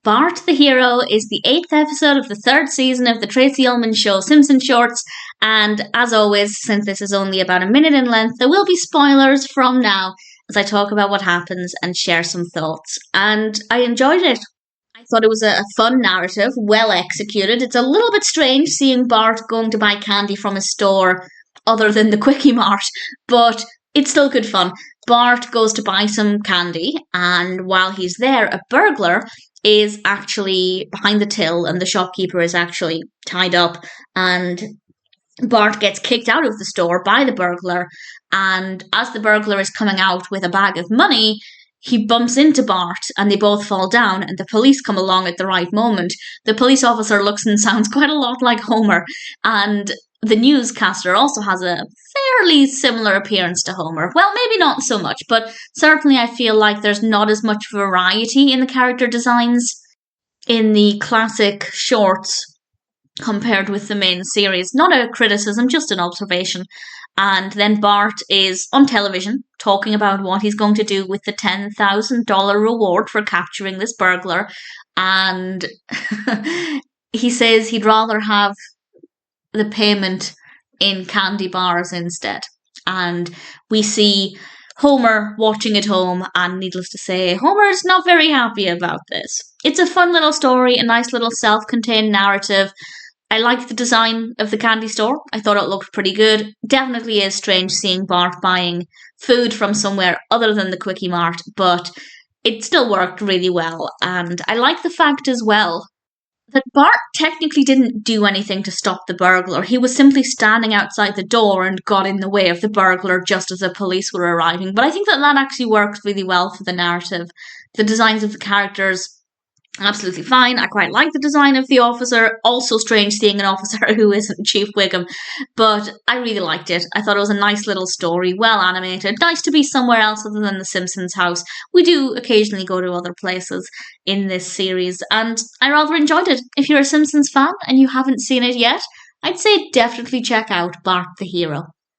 Bart the Hero is the 8th episode of the 3rd season of the Tracey Ullman show Simpson Shorts, and as always, since this is only about a minute in length, there will be spoilers from now as I talk about what happens and share some thoughts. And I enjoyed it. I thought it was a fun narrative, well executed. It's a little bit strange seeing Bart going to buy candy from a store other than the Quickie Mart, but it's still good fun. Bart goes to buy some candy, and while he's there, a burglar is actually behind the till, and the shopkeeper is actually tied up, and Bart gets kicked out of the store by the burglar, and as the burglar is coming out with a bag of money, he bumps into Bart and they both fall down, and the police come along at the right moment. The police officer looks and sounds quite a lot like Homer, and the newscaster also has a fairly similar appearance to Homer. Well, maybe not so much, but certainly I feel like there's not as much variety in the character designs in the classic shorts compared with the main series. Not a criticism, just an observation. And then Bart is on television talking about what he's going to do with the $10,000 reward for capturing this burglar. And he says he'd rather have the payment in candy bars instead. And we see Homer watching at home, and needless to say, Homer's not very happy about this. It's a fun little story, a nice little self-contained narrative. I like the design of the candy store. I thought it looked pretty good. Definitely is strange seeing Bart buying food from somewhere other than the Quickie Mart, but it still worked really well. And I like the fact as well that Bart technically didn't do anything to stop the burglar. He was simply standing outside the door and got in the way of the burglar just as the police were arriving. But I think that actually works really well for the narrative. The designs of the characters, absolutely fine. I quite like the design of the officer. Also strange seeing an officer who isn't Chief Wiggum, but I really liked it. I thought it was a nice little story, well animated. Nice to be somewhere else other than the Simpsons house. We do occasionally go to other places in this series, and I rather enjoyed it. If you're a Simpsons fan and you haven't seen it yet, I'd say definitely check out Bart the Hero.